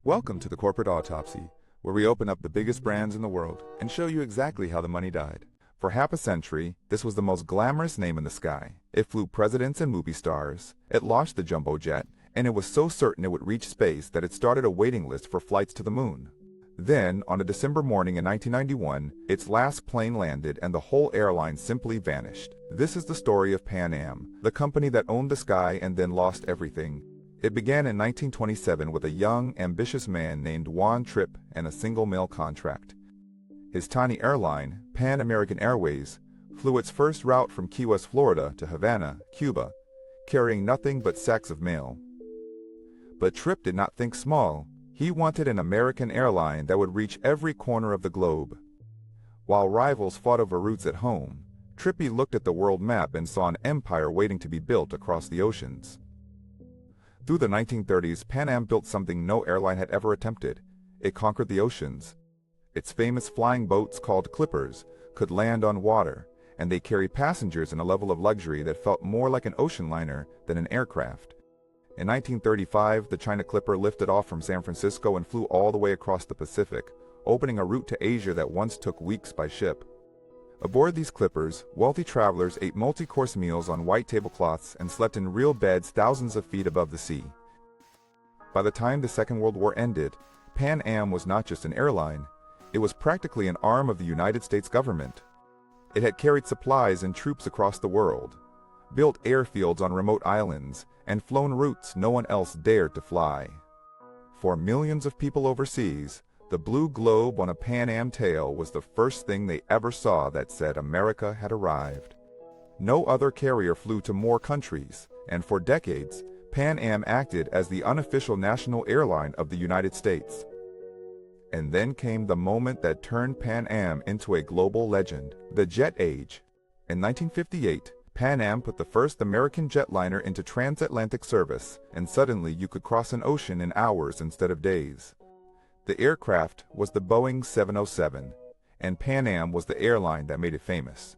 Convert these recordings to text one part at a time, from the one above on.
Welcome to the Corporate Autopsy, where we open up the biggest brands in the world and show you exactly how the money died. For half a century, this was the most glamorous name in the sky. It flew presidents and movie stars, it launched the jumbo jet, and it was so certain it would reach space that it started a waiting list for flights to the moon. Then, on a December morning in 1991, its last plane landed and the whole airline simply vanished. This is the story of Pan Am, the company that owned the sky and then lost everything. It began in 1927 with a young, ambitious man named Juan Trippe and a single mail contract. His tiny airline, American Airways, flew its first route from Key West, Florida to Havana, Cuba, carrying nothing but sacks of mail. But Trippe did not think small. He wanted an American airline that would reach every corner of the globe. While rivals fought over routes at home, Trippe looked at the world map and saw an empire waiting to be built across the oceans. Through the 1930s, Pan Am built something no airline had ever attempted. It conquered the oceans. Its famous flying boats, called clippers, could land on water, and they carried passengers in a level of luxury that felt more like an ocean liner than an aircraft. In 1935, the China Clipper lifted off from San Francisco and flew all the way across the Pacific, opening a route to Asia that once took weeks by ship. Aboard these clippers, wealthy travelers ate multi-course meals on white tablecloths and slept in real beds thousands of feet above the sea. By the time the Second World War ended, Pan Am was not just an airline, it was practically an arm of the United States government. It had carried supplies and troops across the world, built airfields on remote islands, and flown routes no one else dared to fly. For millions of people overseas, the blue globe on a Pan Am tail was the first thing they ever saw that said America had arrived. No other carrier flew to more countries, and for decades, Pan Am acted as the unofficial national airline of the United States. And then came the moment that turned Pan Am into a global legend, the jet age. In 1958, Pan Am put the first American jetliner into transatlantic service, and suddenly you could cross an ocean in hours instead of days. The aircraft was the Boeing 707, and Pan Am was the airline that made it famous.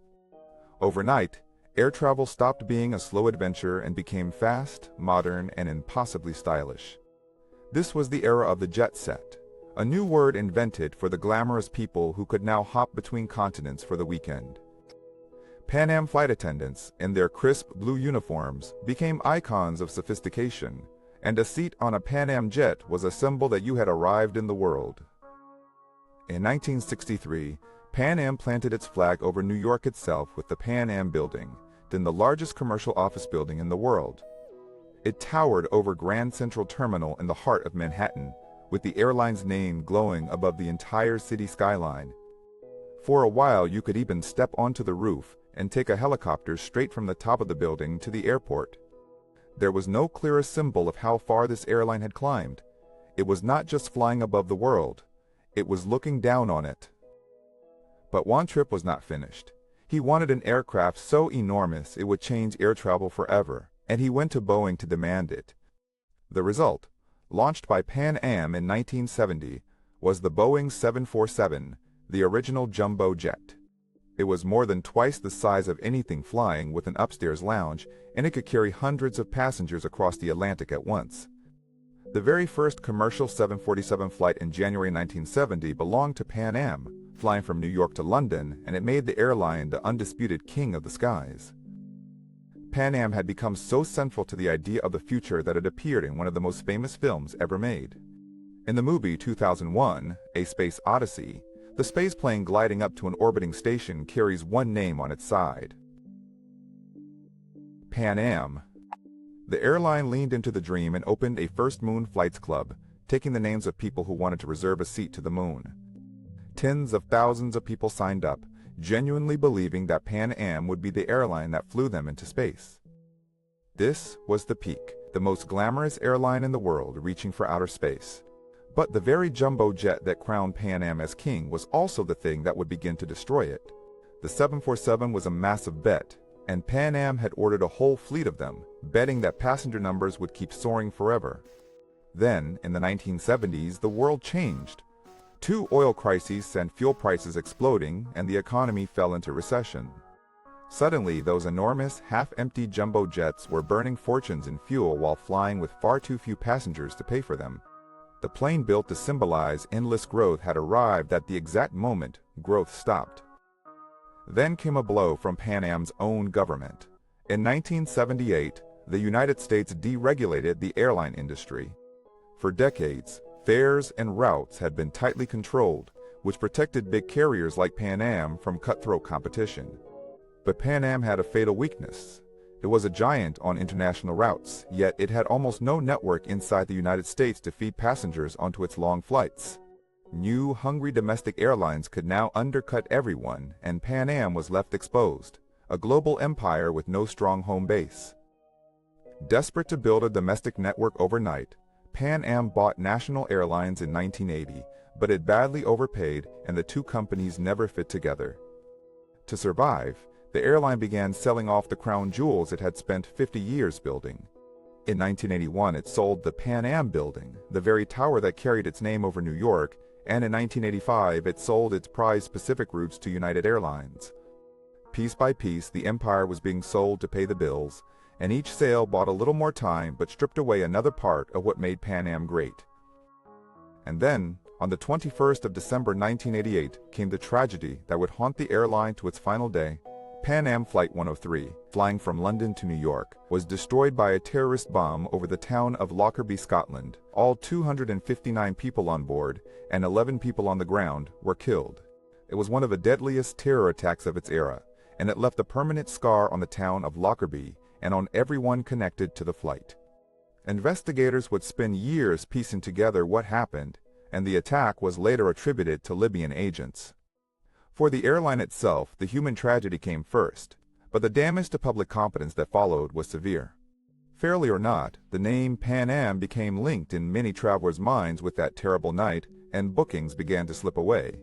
Overnight, air travel stopped being a slow adventure and became fast, modern, and impossibly stylish. This was the era of the jet set, a new word invented for the glamorous people who could now hop between continents for the weekend. Pan Am flight attendants, in their crisp blue uniforms, became icons of sophistication, and a seat on a Pan Am jet was a symbol that you had arrived in the world. In 1963, Pan Am planted its flag over New York itself with the Pan Am Building, then the largest commercial office building in the world. It towered over Grand Central Terminal in the heart of Manhattan, with the airline's name glowing above the entire city skyline. For a while, you could even step onto the roof and take a helicopter straight from the top of the building to the airport. There was no clearer symbol of how far this airline had climbed. It was not just flying above the world, it was looking down on it. But Juan Trippe was not finished. He wanted an aircraft so enormous it would change air travel forever, and he went to Boeing to demand it. The result, launched by Pan Am in 1970, was the Boeing 747, the original jumbo jet. It was more than twice the size of anything flying, with an upstairs lounge, and it could carry hundreds of passengers across the Atlantic at once. The very first commercial 747 flight in January 1970 belonged to Pan Am, flying from New York to London, and it made the airline the undisputed king of the skies. Pan Am had become so central to the idea of the future that it appeared in one of the most famous films ever made. In the movie 2001, A Space Odyssey, the spaceplane gliding up to an orbiting station carries one name on its side: Pan Am. The airline leaned into the dream and opened a First Moon Flights Club, taking the names of people who wanted to reserve a seat to the moon. Tens of thousands of people signed up, genuinely believing that Pan Am would be the airline that flew them into space. This was the peak, the most glamorous airline in the world reaching for outer space. But the very jumbo jet that crowned Pan Am as king was also the thing that would begin to destroy it. The 747 was a massive bet, and Pan Am had ordered a whole fleet of them, betting that passenger numbers would keep soaring forever. Then, in the 1970s, the world changed. Two oil crises sent fuel prices exploding, and the economy fell into recession. Suddenly, those enormous, half-empty jumbo jets were burning fortunes in fuel while flying with far too few passengers to pay for them. The plane built to symbolize endless growth had arrived at the exact moment growth stopped. Then came a blow from Pan Am's own government. In 1978, the United States deregulated the airline industry. For decades, fares and routes had been tightly controlled, which protected big carriers like Pan Am from cutthroat competition. But Pan Am had a fatal weakness. It was a giant on international routes, yet it had almost no network inside the United States to feed passengers onto its long flights. New, hungry domestic airlines could now undercut everyone, and Pan Am was left exposed, a global empire with no strong home base. Desperate to build a domestic network overnight, Pan Am bought National Airlines in 1980, but it badly overpaid and the two companies never fit together. To survive, the airline began selling off the crown jewels it had spent 50 years building. In 1981, it sold the Pan Am Building, the very tower that carried its name over New York, and in 1985, it sold its prized Pacific routes to United Airlines. Piece by piece, the empire was being sold to pay the bills, and each sale bought a little more time but stripped away another part of what made Pan Am great. And then, on the 21st of December 1988, came the tragedy that would haunt the airline to its final day. Pan Am Flight 103, flying from London to New York, was destroyed by a terrorist bomb over the town of Lockerbie, Scotland. All 259 people on board and 11 people on the ground were killed. It was one of the deadliest terror attacks of its era, and it left a permanent scar on the town of Lockerbie and on everyone connected to the flight. Investigators would spend years piecing together what happened, and the attack was later attributed to Libyan agents. For the airline itself, the human tragedy came first, but the damage to public confidence that followed was severe. Fairly or not, the name Pan Am became linked in many travelers' minds with that terrible night, and bookings began to slip away.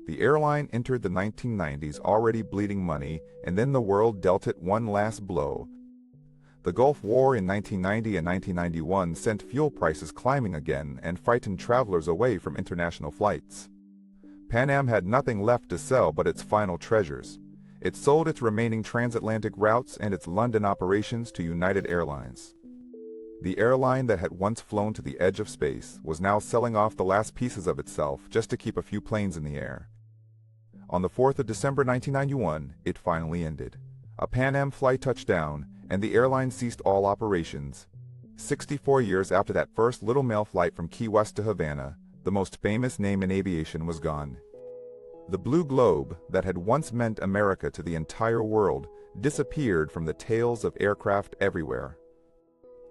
The airline entered the 1990s already bleeding money, and then the world dealt it one last blow. The Gulf War in 1990 and 1991 sent fuel prices climbing again and frightened travelers away from international flights. Pan Am had nothing left to sell but its final treasures. It sold its remaining transatlantic routes and its London operations to United Airlines. The airline that had once flown to the edge of space was now selling off the last pieces of itself just to keep a few planes in the air. On the 4th of December 1991, it finally ended. A Pan Am flight touched down, and the airline ceased all operations. 64 years after that first little mail flight from Key West to Havana, the most famous name in aviation was gone. The blue globe that had once meant America to the entire world disappeared from the tails of aircraft everywhere.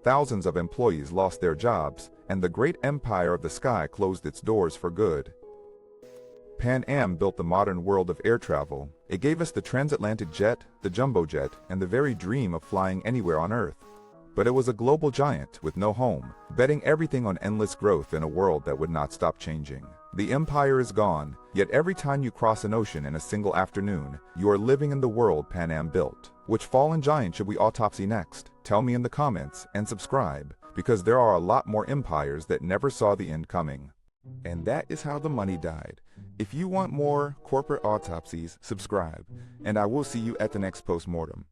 Thousands of employees lost their jobs, and the great empire of the sky closed its doors for good. Pan Am built the modern world of air travel. It gave us the transatlantic jet, the jumbo jet, and the very dream of flying anywhere on Earth. But it was a global giant with no home, betting everything on endless growth in a world that would not stop changing. The empire is gone, yet every time you cross an ocean in a single afternoon, you are living in the world Pan Am built. Which fallen giant should we autopsy next? Tell me in the comments, and subscribe, because there are a lot more empires that never saw the end coming. And that is how the money died. If you want more corporate autopsies, subscribe, and I will see you at the next postmortem.